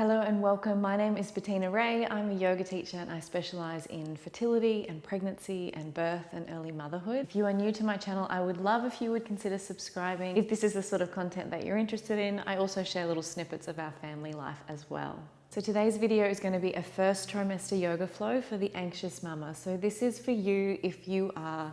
Hello and welcome. My name is Bettina Ray. I'm a yoga teacher and I specialize in fertility and pregnancy and birth and early motherhood. If you are new to my channel, I would love if you would consider subscribing. If this is the sort of content that you're interested in, I also share little snippets of our family life as well. So today's video is going to be a first trimester yoga flow for the anxious mama. So this is for you if you are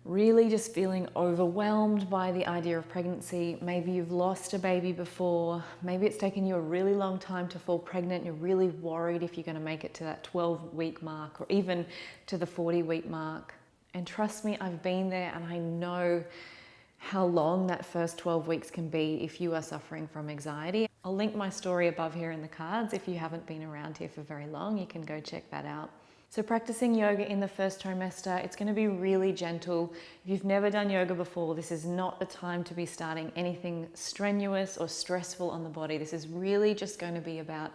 really just feeling overwhelmed by the idea of pregnancy. Maybe you've lost a baby before. Maybe it's taken you a really long time to fall pregnant. You're really worried if you're going to make it to that 12-week mark or even to the 40-week mark. And trust me, I've been there and I know how long that first 12 weeks can be if you are suffering from anxiety. I'll link my story above here in the cards. If you haven't been around here for very long, you can go check that out. So practicing yoga in the first trimester, it's going to be really gentle. If you've never done yoga before, this is not the time to be starting anything strenuous or stressful on the body. This is really just going to be about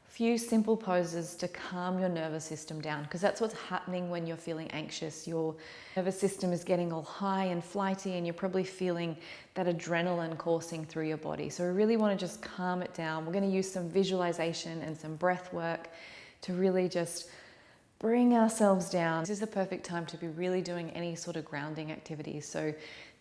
a few simple poses to calm your nervous system down, because that's what's happening when you're feeling anxious. Your nervous system is getting all high and flighty and you're probably feeling that adrenaline coursing through your body. So we really want to just calm it down. We're going to use some visualization and some breath work to really just bring ourselves down. This is the perfect time to be really doing any sort of grounding activities. So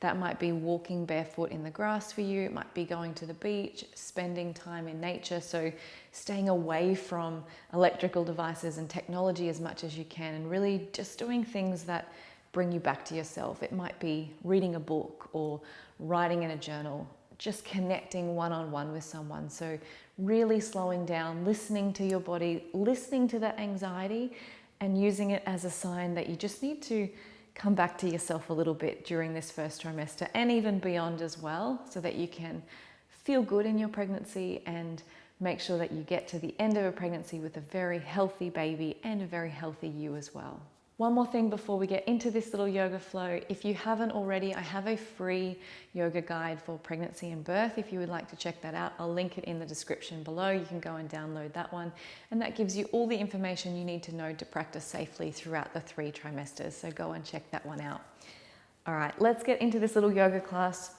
that might be walking barefoot in the grass for you. It might be going to the beach, spending time in nature. So staying away from electrical devices and technology as much as you can, and really just doing things that bring you back to yourself. It might be reading a book or writing in a journal, just connecting one-on-one with someone. So really slowing down, listening to your body, listening to that anxiety, and using it as a sign that you just need to come back to yourself a little bit during this first trimester and even beyond as well, so that you can feel good in your pregnancy and make sure that you get to the end of a pregnancy with a very healthy baby and a very healthy you as well. One more thing before we get into this little yoga flow. If you haven't already, I have a free yoga guide for pregnancy and birth. If you would like to check that out, I'll link it in the description below. You can go and download that one. And that gives you all the information you need to know to practice safely throughout the 3 trimesters. So go and check that one out. All right, let's get into this little yoga class.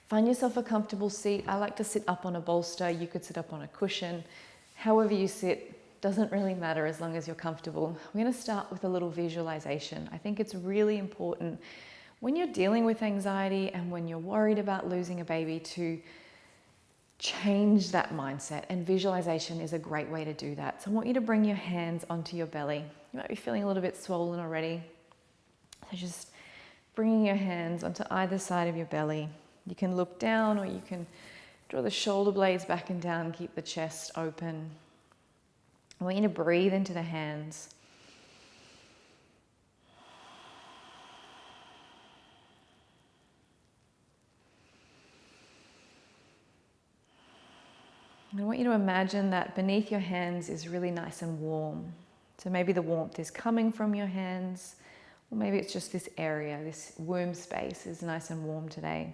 Find yourself a comfortable seat. I like to sit up on a bolster. You could sit up on a cushion. However you sit, doesn't really matter as long as you're comfortable. We're going to start with a little visualization. I think it's really important when you're dealing with anxiety and when you're worried about losing a baby to change that mindset, and visualization is a great way to do that. So I want you to bring your hands onto your belly. You might be feeling a little bit swollen already. So just bringing your hands onto either side of your belly. You can look down or you can draw the shoulder blades back and down and keep the chest open. I want you to breathe into the hands. I want you to imagine that beneath your hands is really nice and warm. So maybe the warmth is coming from your hands, or maybe it's just this area, this womb space is nice and warm today.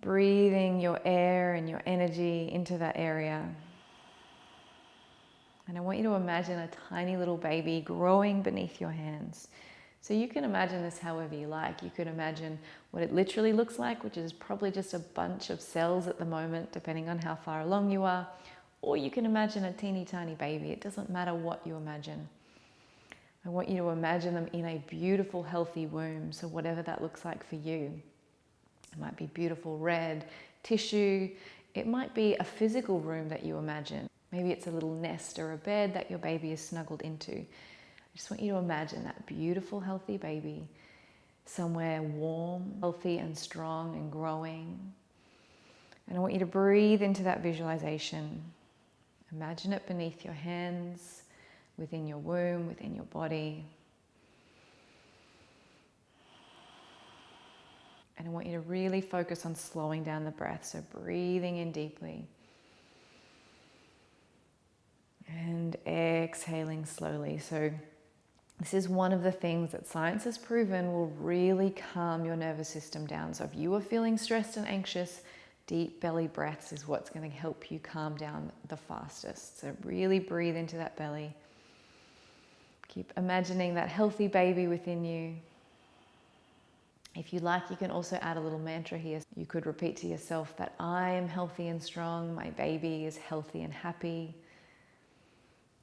Breathing your air and your energy into that area. And I want you to imagine a tiny little baby growing beneath your hands. So you can imagine this however you like. You could imagine what it literally looks like, which is probably just a bunch of cells at the moment, depending on how far along you are. Or you can imagine a teeny tiny baby. It doesn't matter what you imagine. I want you to imagine them in a beautiful, healthy womb. So whatever that looks like for you. It might be beautiful red tissue. It might be a physical room that you imagine. Maybe it's a little nest or a bed that your baby is snuggled into. I just want you to imagine that beautiful, healthy baby somewhere warm, healthy and strong and growing. And I want you to breathe into that visualization. Imagine it beneath your hands, within your womb, within your body. And I want you to really focus on slowing down the breath. So breathing in deeply. And exhaling slowly. So this is one of the things that science has proven will really calm your nervous system down. So if you are feeling stressed and anxious, deep belly breaths is what's going to help you calm down the fastest. So really breathe into that belly. Keep imagining that healthy baby within you. If you like, you can also add a little mantra here. You could repeat to yourself that I am healthy and strong, my baby is healthy and happy.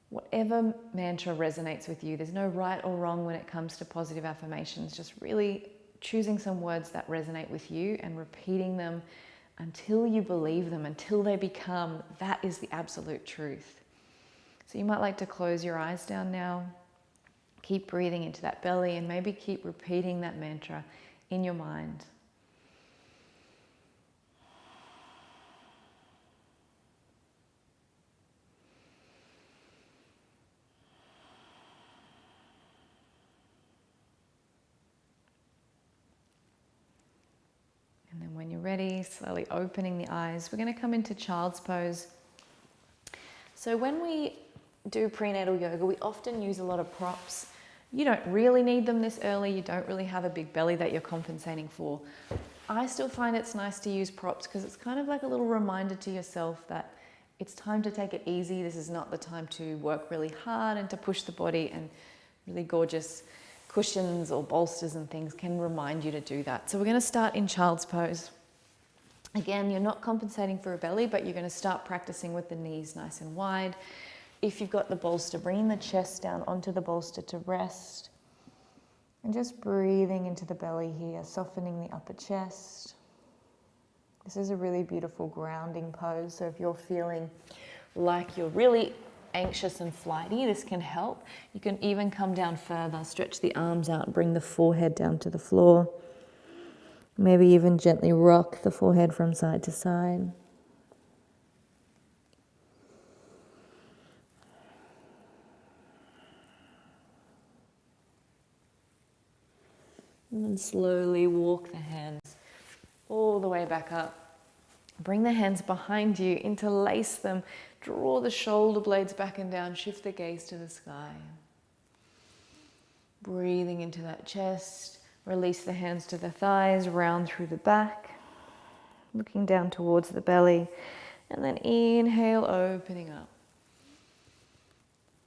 Whatever mantra resonates with you, there's no right or wrong when it comes to positive affirmations. Just really choosing some words that resonate with you and repeating them until you believe them, until they become, that is the absolute truth. So you might like to close your eyes down now. Keep breathing into that belly and maybe keep repeating that mantra in your mind. And then when you're ready, slowly opening the eyes. We're going to come into child's pose. So when we do prenatal yoga, we often use a lot of props. You don't really need them this early. You don't really have a big belly that you're compensating for. I still find it's nice to use props because it's kind of like a little reminder to yourself that it's time to take it easy. This is not the time to work really hard and to push the body, and really gorgeous cushions or bolsters and things can remind you to do that. So we're going to start in child's pose. Again, you're not compensating for a belly, but you're going to start practicing with the knees nice and wide. If you've got the bolster, bringing the chest down onto the bolster to rest. And just breathing into the belly here, softening the upper chest. This is a really beautiful grounding pose. So if you're feeling like you're really anxious and flighty, this can help. You can even come down further, stretch the arms out, bring the forehead down to the floor. Maybe even gently rock the forehead from side to side. And then slowly walk the hands all the way back up. Bring the hands behind you, interlace them, draw the shoulder blades back and down, shift the gaze to the sky. Breathing into that chest, release the hands to the thighs, round through the back, looking down towards the belly, and then inhale, opening up.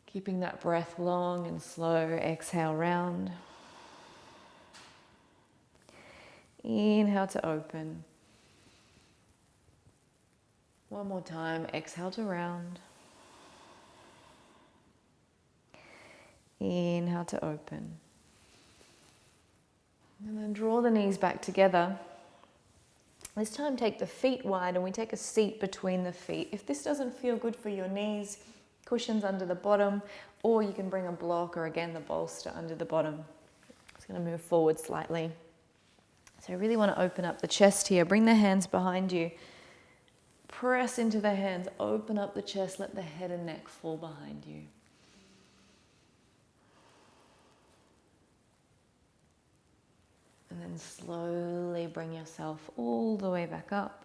Keeping that breath long and slow, exhale round. Inhale to open. One more time, exhale to round. Inhale to open. And then draw the knees back together. This time take the feet wide and we take a seat between the feet. If this doesn't feel good for your knees, cushions under the bottom, or you can bring a block or again the bolster under the bottom. It's going to move forward slightly. So I really want to open up the chest here. Bring the hands behind you. Press into the hands. Open up the chest. Let the head and neck fall behind you. And then slowly bring yourself all the way back up.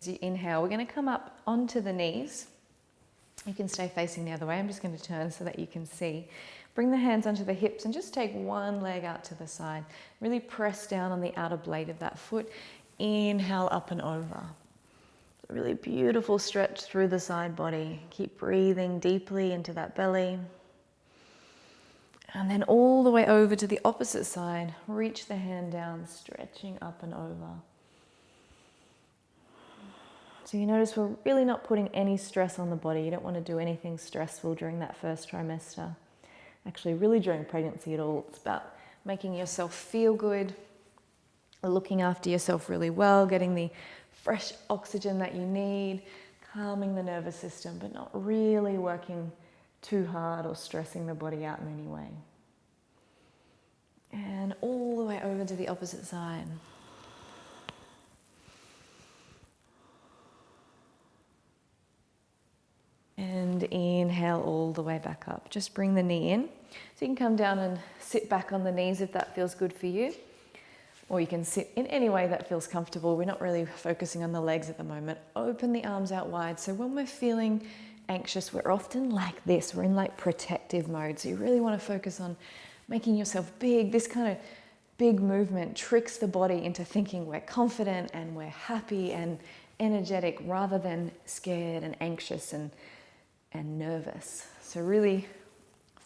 As you inhale, we're going to come up onto the knees. You can stay facing the other way. I'm just going to turn so that you can see. Bring the hands onto the hips and just take one leg out to the side. Really press down on the outer blade of that foot. Inhale up and over. A really beautiful stretch through the side body. Keep breathing deeply into that belly. And then all the way over to the opposite side. Reach the hand down, stretching up and over. So you notice we're really not putting any stress on the body. You don't want to do anything stressful during that first trimester. Actually, really during pregnancy at all. It's about making yourself feel good, looking after yourself really well, getting the fresh oxygen that you need, calming the nervous system, but not really working too hard or stressing the body out in any way. And all the way over to the opposite side. And inhale all the way back up. Just bring the knee in. So you can come down and sit back on the knees if that feels good for you. Or you can sit in any way that feels comfortable. We're not really focusing on the legs at the moment. Open the arms out wide. So when we're feeling anxious, we're often like this. We're in like protective mode. So you really want to focus on making yourself big. This kind of big movement tricks the body into thinking we're confident and we're happy and energetic rather than scared and anxious and nervous. So really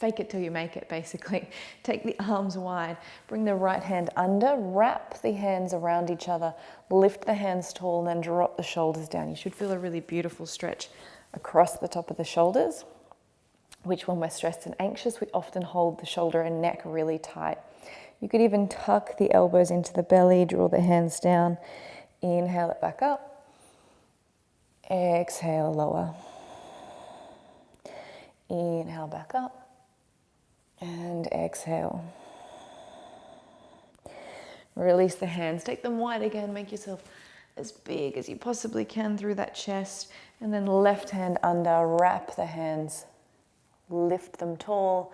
fake it till you make it, basically. Take the arms wide, bring the right hand under, wrap the hands around each other, lift the hands tall, and then drop the shoulders down. You should feel a really beautiful stretch across the top of the shoulders, which when we're stressed and anxious, we often hold the shoulder and neck really tight. You could even tuck the elbows into the belly, draw the hands down, inhale it back up, exhale, lower. Inhale back up. And exhale. Release the hands. Take them wide again. Make yourself as big as you possibly can through that chest. And then left hand under. Wrap the hands. Lift them tall.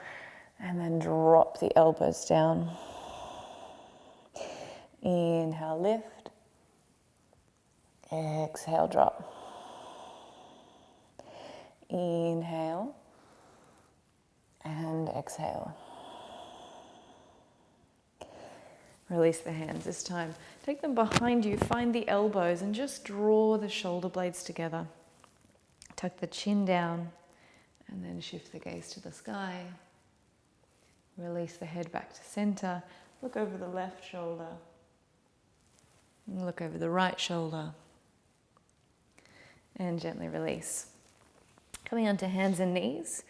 And then drop the elbows down. Inhale, lift. Exhale, drop. Inhale. And exhale. Release the hands this time. Take them behind you, find the elbows and just draw the shoulder blades together. Tuck the chin down and then shift the gaze to the sky. Release the head back to center. Look over the left shoulder. And look over the right shoulder. And gently release. Coming onto hands and knees.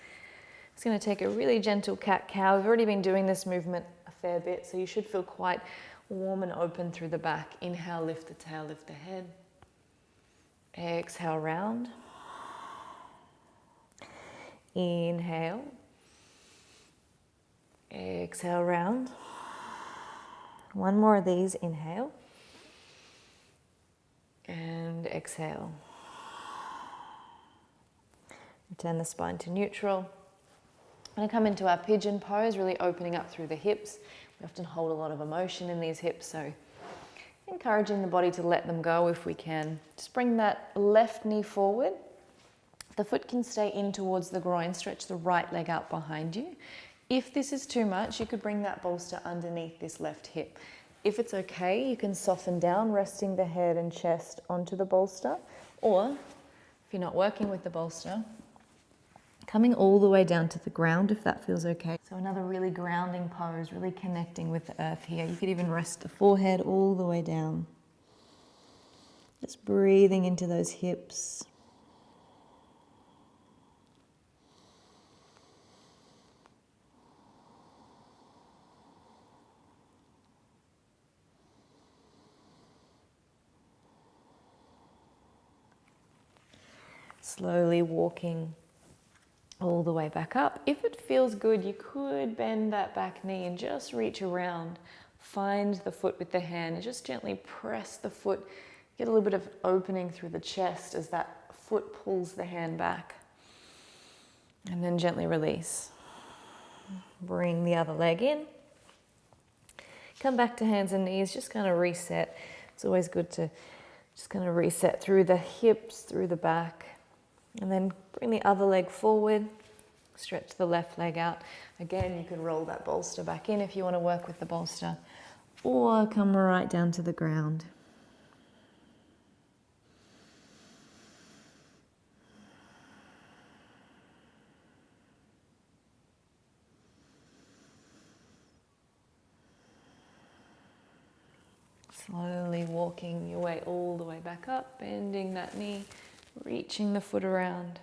It's going to take a really gentle cat-cow. We've already been doing this movement a fair bit, so you should feel quite warm and open through the back. Inhale, lift the tail, lift the head. Exhale, round. Inhale. Exhale, round. One more of these. Inhale. And exhale. Return the spine to neutral. We're going to come into our pigeon pose, really opening up through the hips. We often hold a lot of emotion in these hips, so encouraging the body to let them go if we can. Just bring that left knee forward. The foot can stay in towards the groin. Stretch the right leg out behind you. If this is too much, you could bring that bolster underneath this left hip. If it's okay, you can soften down, resting the head and chest onto the bolster. Or, if you're not working with the bolster, coming all the way down to the ground if that feels okay. So another really grounding pose, really connecting with the earth here. You could even rest the forehead all the way down. Just breathing into those hips. Slowly walking all the way back up. If it feels good, you could bend that back knee and just reach around. Find the foot with the hand and just gently press the foot. Get a little bit of opening through the chest as that foot pulls the hand back. And then gently release. Bring the other leg in. Come back to hands and knees, just kind of reset. It's always good to just kind of reset through the hips, through the back. And then bring the other leg forward, stretch the left leg out. Again, you can roll that bolster back in if you want to work with the bolster, or come right down to the ground. Slowly walking your way all the way back up, bending that knee, reaching the foot around,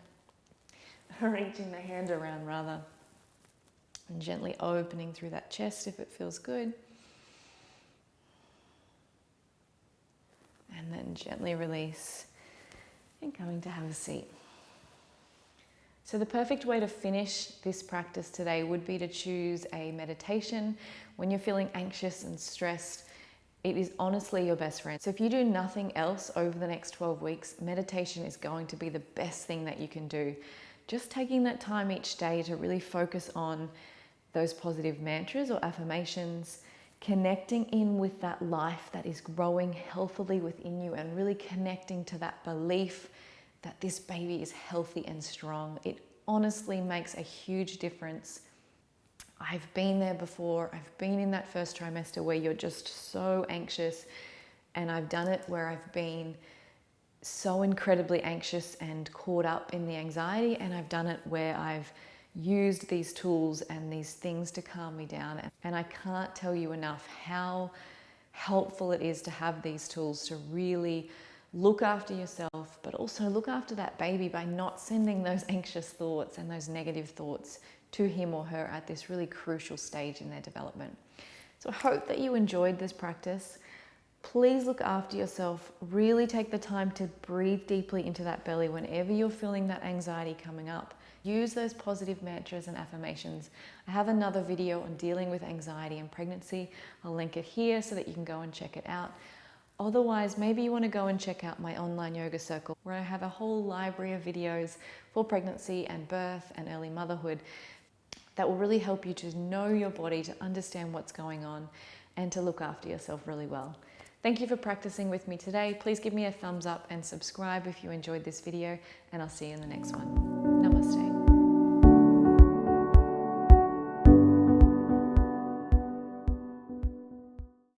reaching the hand around rather, and gently opening through that chest if it feels good. And then gently release and coming to have a seat. So the perfect way to finish this practice today would be to choose a meditation. When you're feeling anxious and stressed, it is honestly your best friend. So if you do nothing else over the next 12 weeks, meditation is going to be the best thing that you can do. Just taking that time each day to really focus on those positive mantras or affirmations, connecting in with that life that is growing healthily within you and really connecting to that belief that this baby is healthy and strong. It honestly makes a huge difference. I've been there before. I've been in that first trimester where you're just so anxious, and I've done it where I've been so incredibly anxious and caught up in the anxiety, and I've done it where I've used these tools and these things to calm me down. And I can't tell you enough how helpful it is to have these tools to really look after yourself, but also look after that baby by not sending those anxious thoughts and those negative thoughts to him or her at this really crucial stage in their development. So I hope that you enjoyed this practice. Please look after yourself. Really take the time to breathe deeply into that belly whenever you're feeling that anxiety coming up. Use those positive mantras and affirmations. I have another video on dealing with anxiety in pregnancy. I'll link it here so that you can go and check it out. Otherwise, maybe you want to go and check out my online yoga circle where I have a whole library of videos for pregnancy and birth and early motherhood that will really help you to know your body, to understand what's going on, and to look after yourself really well. Thank you for practicing with me today. Please give me a thumbs up and subscribe if you enjoyed this video, and I'll see you in the next one.